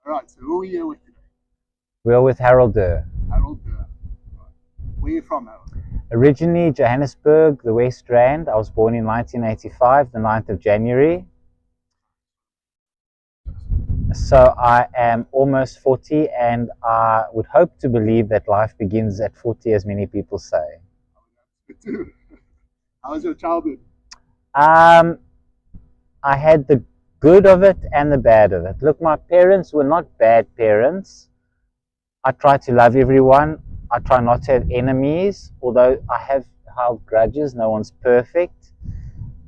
All right, so who are you with today? We're with Harrold Dur. Harrold Dur. Right. Where are you from, Harold? Originally Johannesburg, the West Rand. I was born in 1985, the 9th of January. So I am almost 40, and I would hope to believe that life begins at 40, as many people say. Good too. How was your childhood? Um, I had the good of it and the bad of it. Look, my parents were not bad parents. I try to love everyone. I try not to have enemies, although I have held grudges. No one's perfect.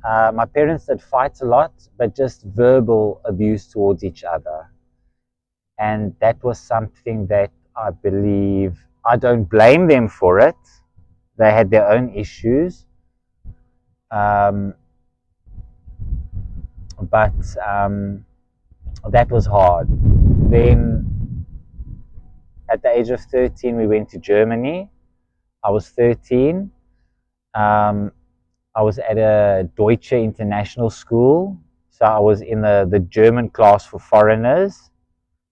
My parents did fight a lot, but just verbal abuse towards each other. And that was something that I believe, I don't blame them for it. They had their own issues. Um, but that was hard. Then at the age of 13, we went to Germany. I was 13. Um, I was at a Deutsche International School. So I was in the German class for foreigners.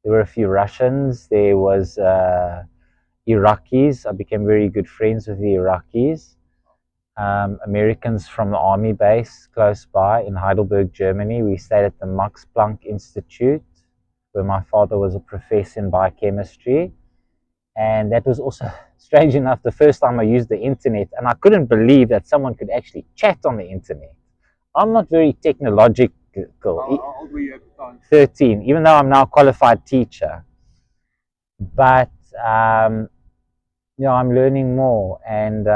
There were a few Russians. There was Iraqis. I became very good friends with the Iraqis. Americans from the army base close by in Heidelberg, Germany. We stayed at the Max Planck Institute, where my father was a professor in biochemistry. And that was also, strange enough, the first time I used the internet. And I couldn't believe that someone could actually chat on the internet. I'm not very technological. How old were you at the time? 13, even though I'm now a qualified teacher. But I'm learning more. And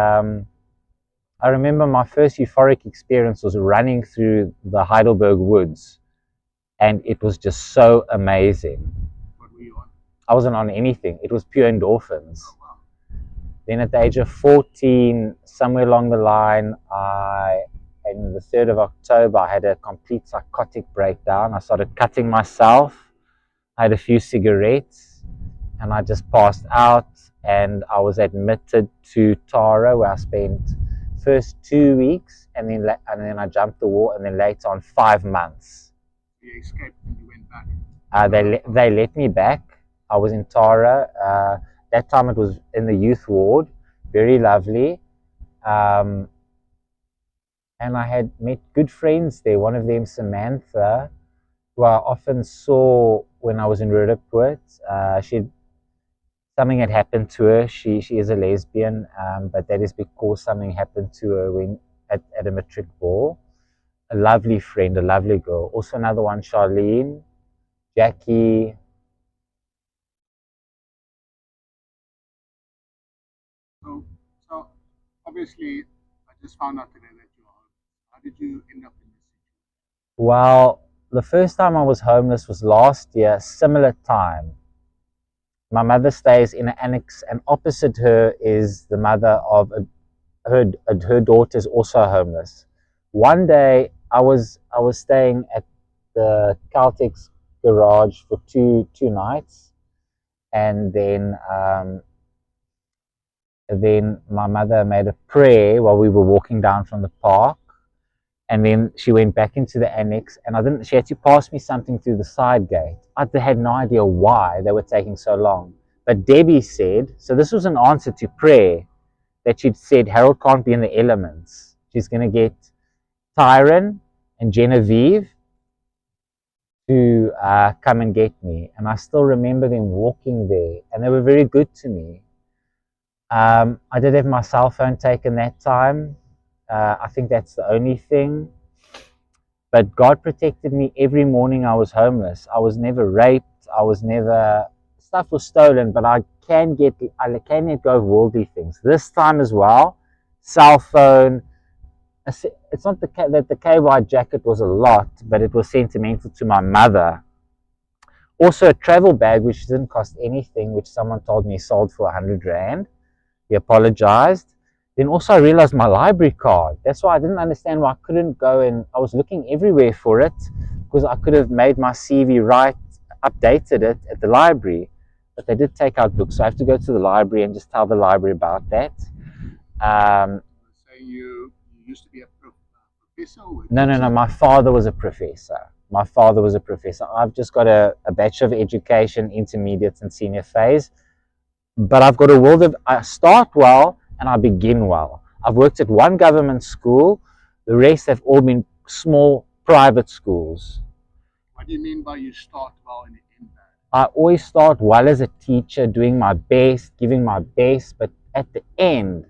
I remember my first euphoric experience was running through the Heidelberg woods. And it was just so amazing. What were you on? I wasn't on anything. It was pure endorphins. Oh, wow. Then at the age of 14, somewhere along the line, on the 3rd of October, I had a complete psychotic breakdown. I started cutting myself. I had a few cigarettes, and I just passed out. And I was admitted to Tara, where I spent first 2 weeks, and then I jumped the wall, and then later on 5 months. You escaped and you went back. They let me back. I was in Tara. That time it was in the youth ward, very lovely. Um, and I had met good friends there. One of them, Samantha, who I often saw when I was in Rudderpoort. Something had happened to her. She is a lesbian, but that is because something happened to her when at a matric ball. A lovely friend, a lovely girl. Also another one, Charlene, Jackie. So obviously, I just found out today that you are homeless. How did you end up in this situation? Well, the first time I was homeless was last year, similar time. My mother stays in an annex, and opposite her is the mother of her daughter is also homeless. One day, I was staying at the Caltex garage for two nights, and then my mother made a prayer while we were walking down from the park, and then she went back into the annex, and she had to pass me something through the side gate. I had no idea why they were taking so long. But Debbie said, so this was an answer to prayer, that she'd said Harold can't be in the elements. She's going to get Tyron and Genevieve to come and get me. And I still remember them walking there, and they were very good to me. I did have my cell phone taken that time. I think that's the only thing. But God protected me every morning I was homeless. I was never raped. Stuff was stolen, but I can let go of worldly things. This time as well, cell phone. It's not that the KY jacket was a lot, but it was sentimental to my mother. Also, a travel bag, which didn't cost anything, which someone told me sold for 100 Rand. He apologized. Then also I realized my library card. That's why I didn't understand why I couldn't go, and I was looking everywhere for it, because I could have made my CV right, updated it at the library. But they did take out books, so I have to go to the library and just tell the library about that. So you used to be a professor? Or a No, no, no. teacher? My father was a professor. My father was a professor. I've just got a Bachelor of Education, intermediate and senior phase. But I've got a world of, I start well and I begin well. I've worked at one government school, the rest have all been small private schools. What do you mean by you start well and you end bad? I always start well as a teacher, doing my best, giving my best, but at the end,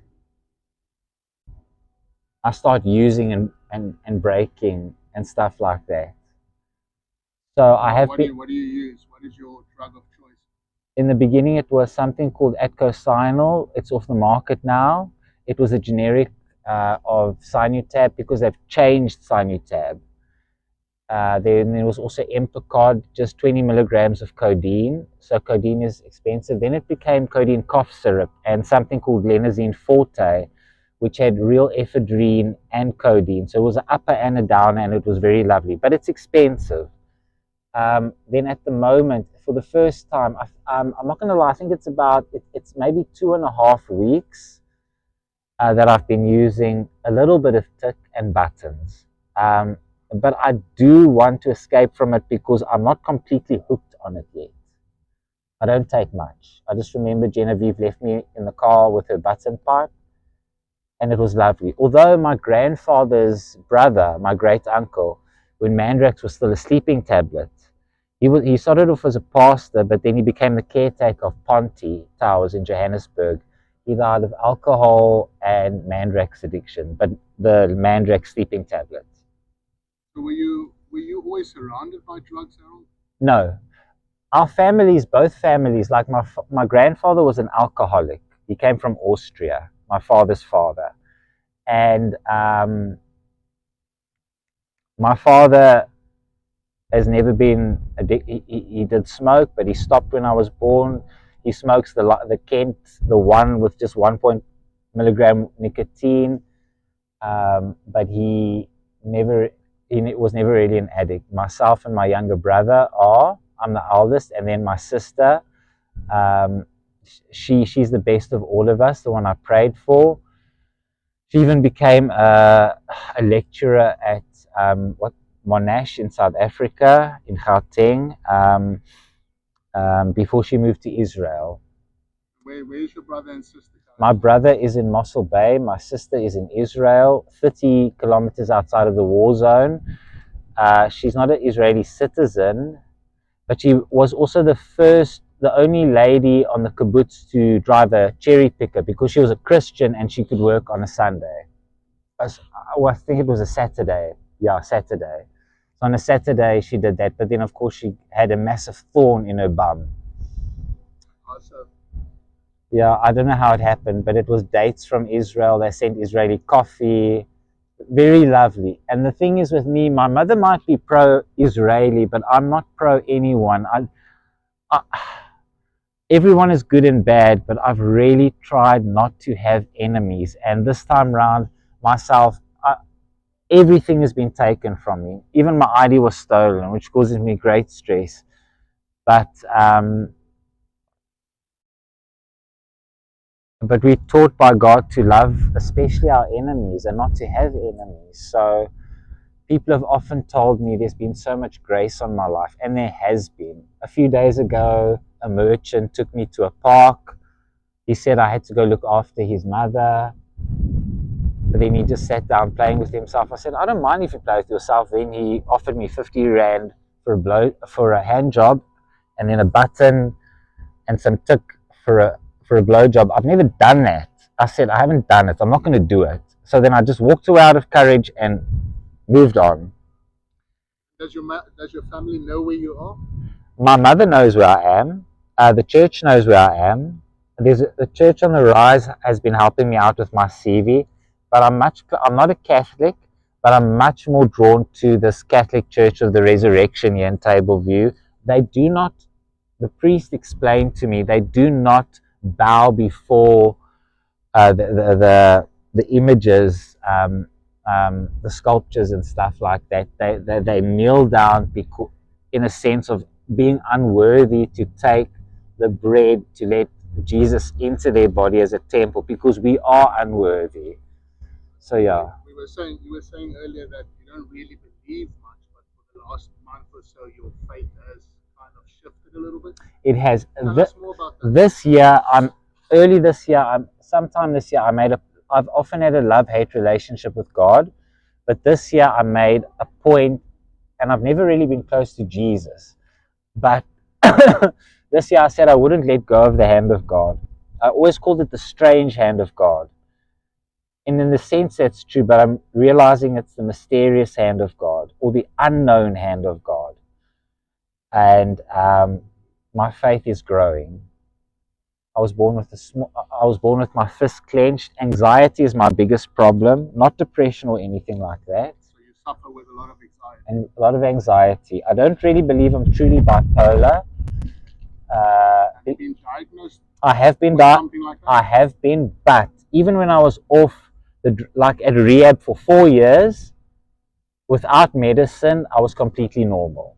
I start using and breaking and stuff like that. So I have been, What do you use? What is your drug of choice? in the beginning, it was something called Atcosinol. It's off the market now. It was a generic of Sinutab because they've changed Sinutab. Then there was also Empacod, just 20 milligrams of codeine. So codeine is expensive. Then it became codeine cough syrup and something called Lenazine Forte, which had real ephedrine and codeine. So it was an upper and a downer, and it was very lovely. But it's expensive. Then at the moment, for the first time, I'm not going to lie, I think it's maybe 2.5 weeks that I've been using a little bit of tick and buttons. But I do want to escape from it because I'm not completely hooked on it yet. I don't take much. I just remember Genevieve left me in the car with her button pipe, and it was lovely. Although my grandfather's brother, my great uncle, when Mandrax was still a sleeping tablet, he started off as a pastor, but then he became the caretaker of Ponte Towers in Johannesburg. He died of alcohol and Mandrax addiction, but the Mandrax sleeping tablets. So were you always surrounded by drugs, Harold? No, our families, both families, like my grandfather was an alcoholic. He came from Austria, my father's father, and my father has never been addicted. He did smoke, but he stopped when I was born. He smokes the Kent, the one with just 1 milligram nicotine, but never he was never really an addict. Myself and my younger brother are. I'm the eldest, and then my sister. Um, she's the best of all of us, the one I prayed for. She even became a lecturer at Monash in South Africa, in Gauteng, before she moved to Israel. Where's your brother and sister My currently? brother is in Mossel Bay. My sister is in Israel, 30 kilometers outside of the war zone. She's not an Israeli citizen, but she was also the only lady on the kibbutz to drive a cherry picker because she was a Christian and she could work on a Sunday. I think it was a Saturday. Yeah, Saturday. So on a Saturday she did that, but then of course she had a massive thorn in her bum. Also, Yeah, I don't know how it happened, but it was dates from Israel. They sent Israeli coffee. Very lovely. And the thing is with me, my mother might be pro-Israeli, but I'm not pro anyone. I, everyone is good and bad, but I've really tried not to have enemies. And this time round, myself, everything has been taken from me. Even my ID was stolen, which causes me great stress. But but we're taught by God to love, especially our enemies, and not to have enemies. So people have often told me there's been so much grace on my life, and there has been. A few days ago, a merchant took me to a park. He said I had to go look after his mother. But then he just sat down playing with himself. I said, I don't mind if you play with yourself. Then he offered me 50 Rand for a hand job, and then a button and some tick for a blow job. I've never done that. I said, I haven't done it. I'm not going to do it. So then I just walked away out of courage and moved on. does your family know where you are? My mother knows where I am. The church knows where I am. The church on the rise has been helping me out with my CV, but I'm not a Catholic, but I'm much more drawn to this Catholic Church of the Resurrection here in Tableview. They do not. The priest explained to me they do not bow before the images, the sculptures and stuff like that. They kneel down because, in a sense of being unworthy to take the bread to let Jesus into their body as a temple because we are unworthy. So yeah, You were saying earlier that you don't really believe much, but the last month or so your faith has kind of shifted a little bit? It has. Tell us more about that. This year, early this year, sometime this year, I've often had a love-hate relationship with God, but this year I made a point, and I've never really been close to Jesus, but this year I said I wouldn't let go of the hand of God. I always called it the strange hand of God. And in the sense that's true, but I'm realizing it's the mysterious hand of God or the unknown hand of God. And my faith is growing. I was born with my fist clenched. Anxiety is my biggest problem, not depression or anything like that. So you suffer with a lot of anxiety. And a lot of anxiety. I don't really believe I'm truly bipolar. Have you been diagnosed I have been with something like that? I have been, but even when I was off like at rehab for 4 years without medicine, I was completely normal.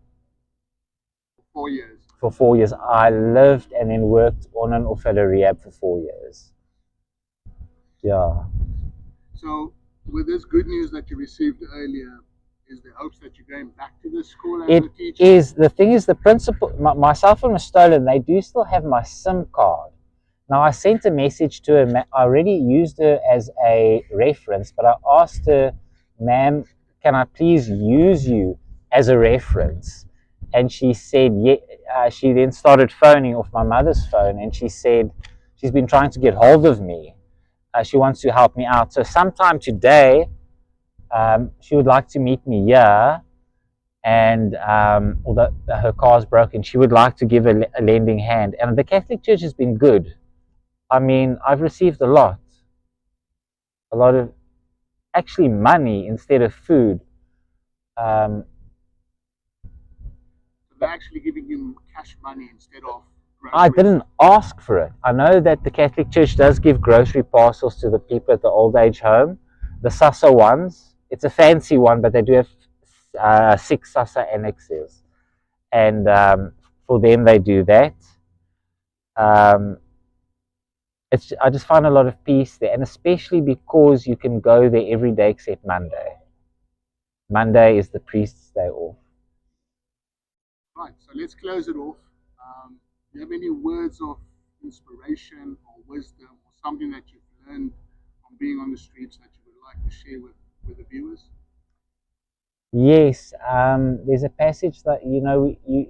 4 years. For 4 years, I lived and then worked on and off at a rehab for 4 years. Yeah. So, with this good news that you received earlier, is there hopes that you're going back to this school as It a teacher? is, the thing is, the principal, myself and Stolen, they do still have my SIM card. Now, I sent a message to her. I already used her as a reference, but I asked her, ma'am, can I please use you as a reference? And she said, yeah. She then started phoning off my mother's phone, and she said she's been trying to get hold of me. She wants to help me out. So sometime today, she would like to meet me here, and although her car's broken, she would like to give a lending hand. And the Catholic Church has been good. I mean, I've received a lot of actually money instead of food. So they're actually giving you cash money instead of groceries. I didn't ask for it. I know that the Catholic Church does give grocery parcels to the people at the old age home, the SASA ones. It's a fancy one, but they do have 6 SASA annexes. And for them, they do that. I just find a lot of peace there, and especially because you can go there every day except Monday. Monday is the priest's day off. Right, so let's close it off. Do you have any words of inspiration or wisdom or something that you've learned from being on the streets that you would like to share with the viewers? Yes, there's a passage that, you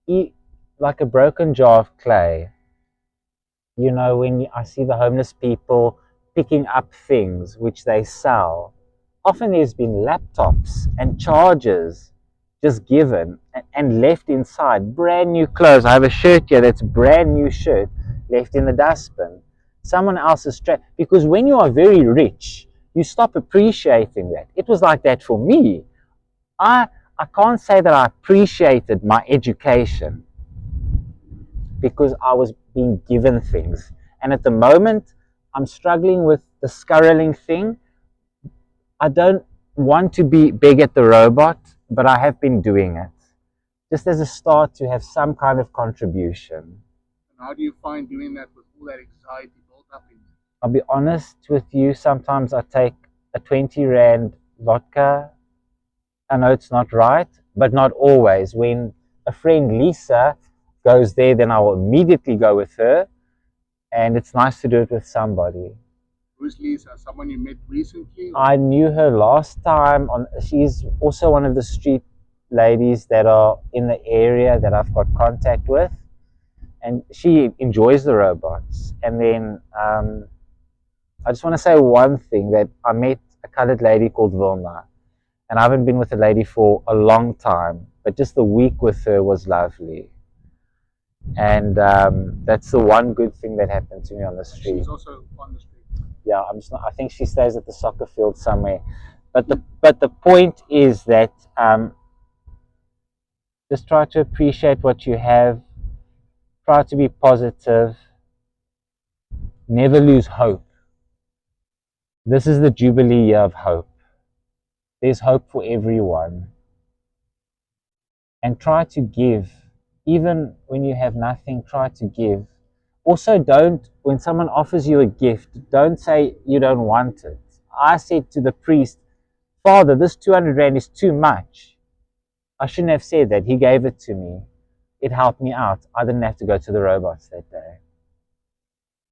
eat like a broken jar of clay. When I see the homeless people picking up things which they sell, often there's been laptops and chargers just given and left inside. Brand new clothes. I have a shirt here that's brand new shirt left in the dustbin. Someone else's trash. Because when you are very rich, you stop appreciating that. It was like that for me. I can't say that I appreciated my education because I was being given things. And at the moment, I'm struggling with the scurrying thing. I don't want to be big at the robot, but I have been doing it. Just as a start to have some kind of contribution. And how do you find doing that with all that anxiety built up in you? I'll be honest with you, sometimes I take a 20 Rand vodka. I know it's not right, but not always. When a friend, Lisa, goes there, then I will immediately go with her, and it's nice to do it with somebody. Who's Lisa? Someone you met recently? I knew her last time. She's also one of the street ladies that are in the area that I've got contact with, and she enjoys the robots. And then I just want to say one thing, that I met a colored lady called Vilma, and I haven't been with a lady for a long time, but just the week with her was lovely. And that's the one good thing that happened to me on the street. She's also on the street. Yeah, I think she stays at the soccer field somewhere. But the point is that just try to appreciate what you have. Try to be positive. Never lose hope. This is the Jubilee year of hope. There's hope for everyone. And try to give. Even when you have nothing, try to give. Also, when someone offers you a gift, don't say you don't want it. I said to the priest, Father, this 200 Rand is too much. I shouldn't have said that. He gave it to me. It helped me out. I didn't have to go to the robots that